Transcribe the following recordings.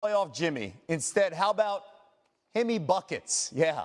Playoff Jimmy. Instead, how about Hemi Buckets? Yeah.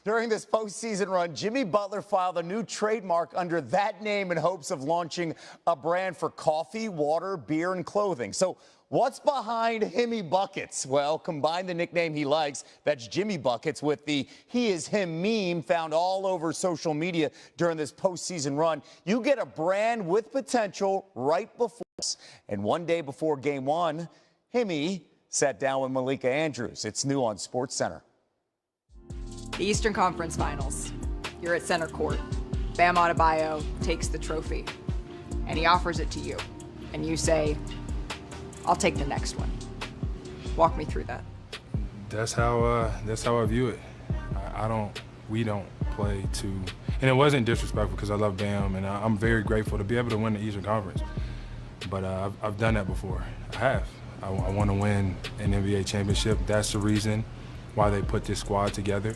During this postseason run, Jimmy Butler filed a new trademark under that name in hopes of launching a brand for coffee, water, beer, and clothing. So what's behind Hemi Buckets? Well, combine the nickname he likes, that's Jimmy Buckets, with the "he is him" meme found all over social media during this postseason run. You get a brand with potential right before us. And one day before Game 1, Hemi sat down with Malika Andrews. It's new on SportsCenter. The Eastern Conference Finals. You're at center court. Bam Adebayo takes the trophy, and he offers it to you. And you say, "I'll take the next one." Walk me through that. That's how I view it. We don't play to, and it wasn't disrespectful because I love Bam, and I'm very grateful to be able to win the Eastern Conference. But I've done that before. I want to win an NBA championship. That's the reason why they put this squad together.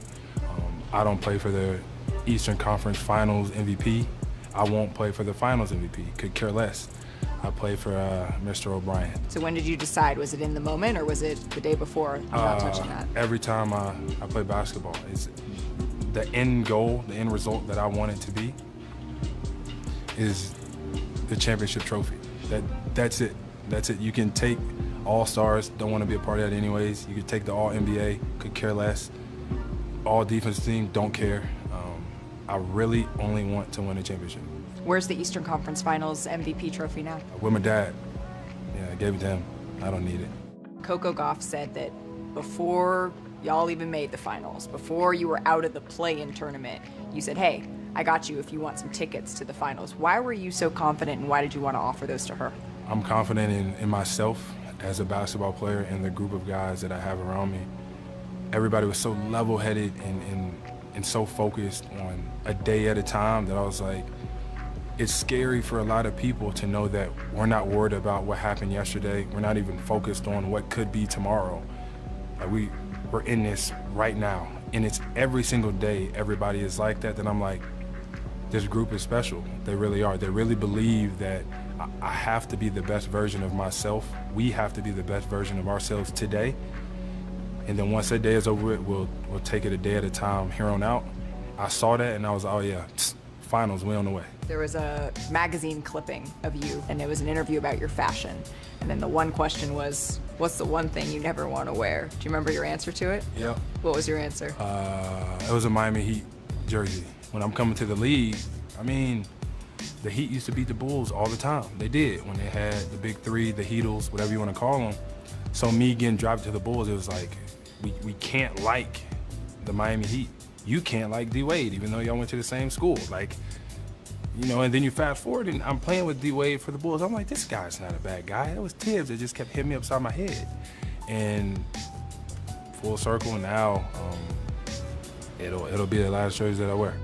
I don't play for the Eastern Conference Finals MVP. I won't play for the Finals MVP. Could care less. I play for Mr. O'Brien. So when did you decide? Was it in the moment, or was it the day before? I'm not touching that. Every time I play basketball, it's the end goal, the end result that I want it to be is the championship trophy. That's it. That's it. You can take All-Stars, don't want to be a part of that anyways. You could take the All-NBA, could care less. All-defense team, don't care. I really only want to win a championship. Where's the Eastern Conference Finals MVP trophy now? With my dad. Yeah, I gave it to him. I don't need it. Coco Gauff said that before y'all even made the finals, before you were out of the play-in tournament, you said, "Hey, I got you if you want some tickets to the finals." Why were you so confident, and why did you want to offer those to her? I'm confident in myself as a basketball player and the group of guys that I have around me. Everybody was so level-headed and so focused on a day at a time that I was like, it's scary for a lot of people to know that we're not worried about what happened yesterday. We're not even focused on what could be tomorrow. Like we're in this right now, and it's every single day everybody is like that. Then I'm like, this group is special. They really are. They really believe that I have to be the best version of myself. We have to be the best version of ourselves today. And then once that day is over with, we'll take it a day at a time here on out. I saw that and I was, oh yeah, finals, we on the way. There was a magazine clipping of you, and it was an interview about your fashion. And then the one question was, what's the one thing you never want to wear? Do you remember your answer to it? Yeah. What was your answer? It was a Miami Heat jersey. When I'm coming to the league, I mean, the Heat used to beat the Bulls all the time. They did when they had the big three, the Heatles, whatever you want to call them. So me getting drafted to the Bulls, it was like, we can't like the Miami Heat. You can't like Dwyane Wade, even though y'all went to the same school. Like, you know, and then you fast forward and I'm playing with Dwyane Wade for the Bulls. I'm like, this guy's not a bad guy. It was Tibbs that just kept hitting me upside my head. And full circle now, it'll be the last jersey that I wear.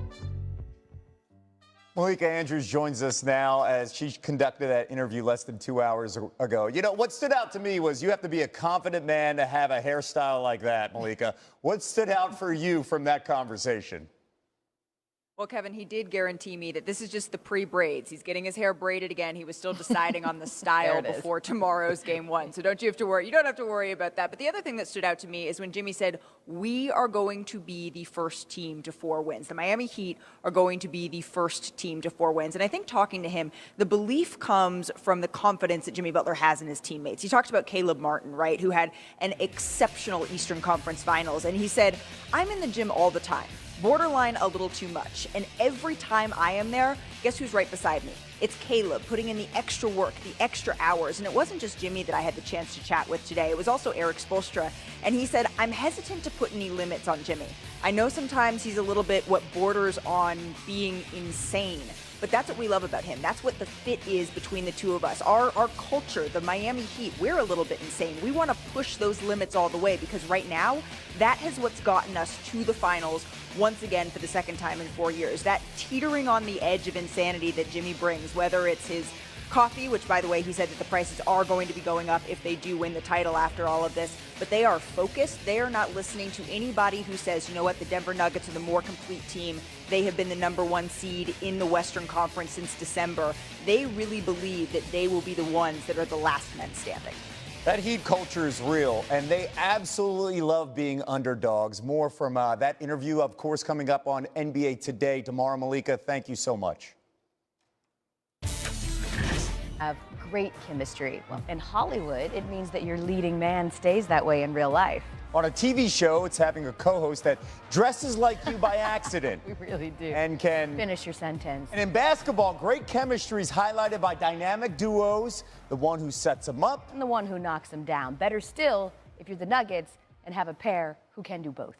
Malika Andrews joins us now as she conducted that interview less than 2 hours ago. You know, what stood out to me was you have to be a confident man to have a hairstyle like that, Malika. What stood out for you from that conversation? Well, Kevin, he did guarantee me that this is just the pre-braids. He's getting his hair braided again. He was still deciding on the style before tomorrow's Game 1. So don't you have to worry. You don't have to worry about that. But the other thing that stood out to me is when Jimmy said, we are going to be the first team to 4 wins. The Miami Heat are going to be the first team to 4 wins. And I think talking to him, the belief comes from the confidence that Jimmy Butler has in his teammates. He talked about Caleb Martin, right, who had an exceptional Eastern Conference Finals. And he said, I'm in the gym all the time. Borderline a little too much. And every time I am there, guess who's right beside me? It's Caleb, putting in the extra work, the extra hours. And it wasn't just Jimmy that I had the chance to chat with today. It was also Eric Spoelstra. And he said, I'm hesitant to put any limits on Jimmy. I know sometimes he's a little bit what borders on being insane. But that's what we love about him. That's what the fit is between the two of us. Our culture, the Miami Heat, we're a little bit insane. We want to push those limits all the way because right now, that is what's gotten us to the finals once again for the second time in 4 years. That teetering on the edge of insanity that Jimmy brings, whether it's his coffee, which, by the way, he said that the prices are going to be going up if they do win the title after all of this. But they are focused. They are not listening to anybody who says, you know what, the Denver Nuggets are the more complete team. They have been the #1 seed in the Western Conference since December. They really believe that they will be the ones that are the last men standing. That Heat culture is real, and they absolutely love being underdogs. More from that interview, of course, coming up on NBA Today tomorrow. Malika, thank you so much. Have great chemistry. Well, in Hollywood, it means that your leading man stays that way in real life. On a TV show, it's having a co-host that dresses like you by accident. We really do. And can finish your sentence. And in basketball, great chemistry is highlighted by dynamic duos, the one who sets them up and the one who knocks them down. Better still, if you're the Nuggets and have a pair who can do both.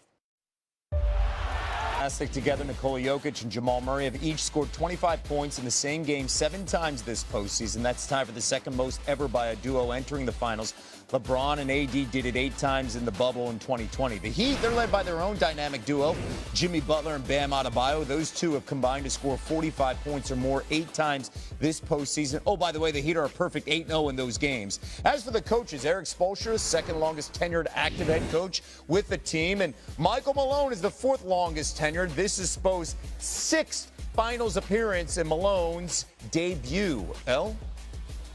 Fantastic together. Nikola Jokic and Jamal Murray have each scored 25 points in the same game 7 times this postseason. That's tied for the second most ever by a duo entering the finals. LeBron and AD did it 8 times in the bubble in 2020. The Heat, they're led by their own dynamic duo, Jimmy Butler and Bam Adebayo. Those two have combined to score 45 points or more 8 times this postseason. Oh, by the way, the Heat are a perfect 8-0 in those games. As for the coaches, Eric Spoelstra, second longest tenured active head coach with the team, and Michael Malone is the 4th longest tenured. This is Spo's 6th finals appearance in Malone's debut. Elle?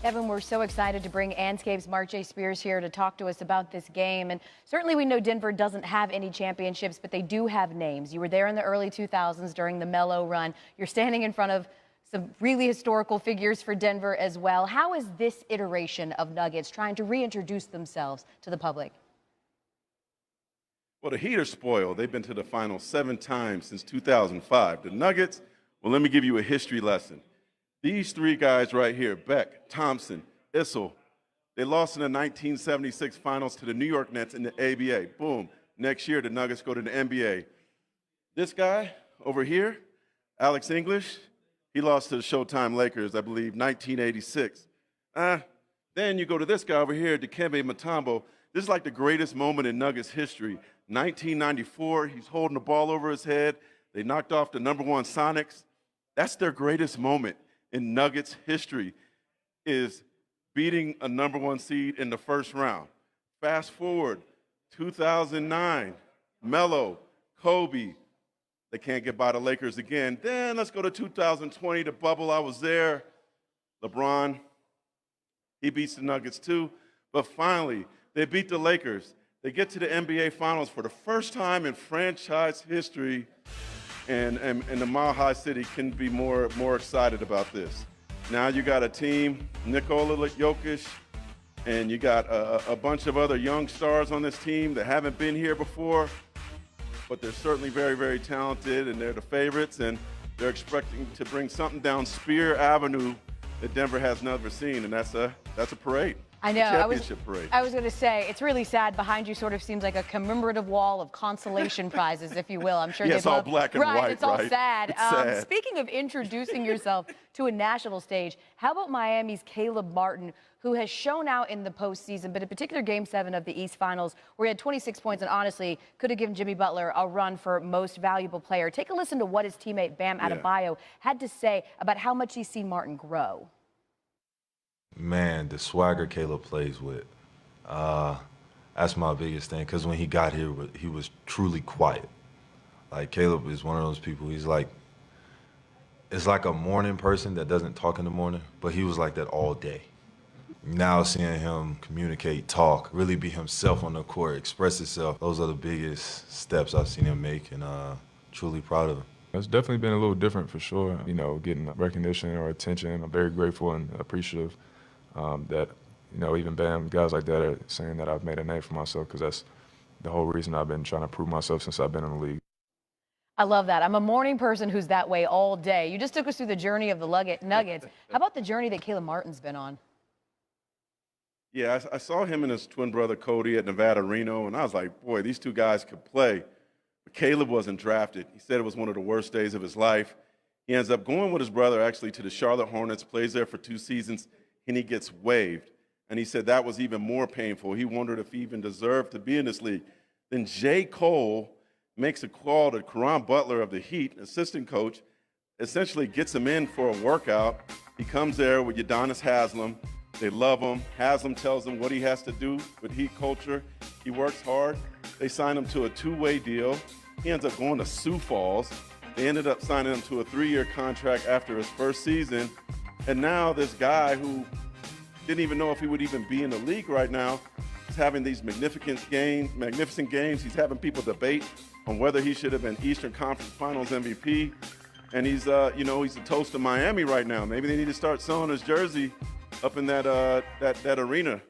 Evan, we're so excited to bring Anscape's Mark J. Spears here to talk to us about this game. And certainly we know Denver doesn't have any championships, but they do have names. You were there in the early 2000s during the Melo run. You're standing in front of some really historical figures for Denver as well. How is this iteration of Nuggets trying to reintroduce themselves to the public? Well, the Heat are spoiled. They've been to the finals 7 times since 2005. The Nuggets, well, let me give you a history lesson. These 3 guys right here, Beck, Thompson, Issel, they lost in the 1976 finals to the New York Nets in the ABA. Boom. Next year, the Nuggets go to the NBA. This guy over here, Alex English, he lost to the Showtime Lakers, I believe, 1986. Then you go to this guy over here, Dikembe Mutombo. This is like the greatest moment in Nuggets history. 1994, he's holding the ball over his head. They knocked off the #1 Sonics. That's their greatest moment in Nuggets history, is beating a #1 seed in the first round. Fast forward, 2009, Melo, Kobe, they can't get by the Lakers again. Then let's go to 2020, the bubble, I was there. LeBron, he beats the Nuggets too. But finally, they beat the Lakers. They get to the NBA Finals for the first time in franchise history. And the Mile High City can be more excited about this. Now you got a team, Nikola Jokic, and you got a bunch of other young stars on this team that haven't been here before, but they're certainly very, very talented, and they're the favorites, and they're expecting to bring something down Spear Avenue that Denver has never seen, and that's a parade. I know. Championship parade. I was going to say, it's really sad. Behind you sort of seems like a commemorative wall of consolation prizes, if you will. I'm sure it's all black and white, It's all sad. It's sad. Speaking of introducing yourself to a national stage, how about Miami's Caleb Martin, who has shown out in the postseason, but in particular Game 7 of the East Finals, where he had 26 points and honestly could have given Jimmy Butler a run for most valuable player. Take a listen to what his teammate Bam Adebayo had to say about how much he's seen Martin grow. Man, the swagger Caleb plays with, that's my biggest thing, because when he got here, he was truly quiet. Like, Caleb is one of those people, he's like, it's like a morning person that doesn't talk in the morning, but he was like that all day. Now seeing him communicate, talk, really be himself on the court, express himself, those are the biggest steps I've seen him make, and truly proud of him. It's definitely been a little different for sure, you know, getting recognition or attention. I'm very grateful and appreciative that, you know, even Bam, guys like that are saying that I've made a name for myself, because that's the whole reason I've been trying to prove myself since I've been in the league. I love that. I'm a morning person who's that way all day. You just took us through the journey of the Nuggets. How about the journey that Caleb Martin's been on? Yeah, I saw him and his twin brother Cody at Nevada Reno, and I was like, boy, these 2 guys could play. But Caleb wasn't drafted. He said it was one of the worst days of his life. He ends up going with his brother actually to the Charlotte Hornets, plays there for 2 seasons, and he gets waived. And he said that was even more painful. He wondered if he even deserved to be in this league. Then J. Cole makes a call to Caron Butler of the Heat, assistant coach, essentially gets him in for a workout. He comes there with Udonis Haslem. They love him. Haslem tells him what he has to do with Heat culture. He works hard. They sign him to a 2-way deal. He ends up going to Sioux Falls. They ended up signing him to a 3-year contract after his first season. And now this guy who didn't even know if he would even be in the league right now He's having these magnificent games. He's having people debate on whether he should have been Eastern Conference Finals MVP. And he's, he's a toast of Miami right now. Maybe they need to start selling his jersey up in that arena.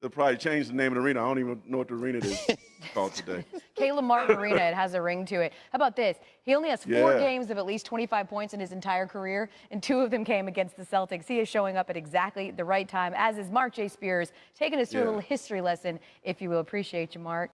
They'll probably change the name of the arena. I don't even know what the arena is called today. Caleb Martin Arena, it has a ring to it. How about this? He only has 4 games of at least 25 points in his entire career, and 2 of them came against the Celtics. He is showing up at exactly the right time, as is Mark J. Spears, taking us through a little history lesson, if you will. Appreciate you, Mark.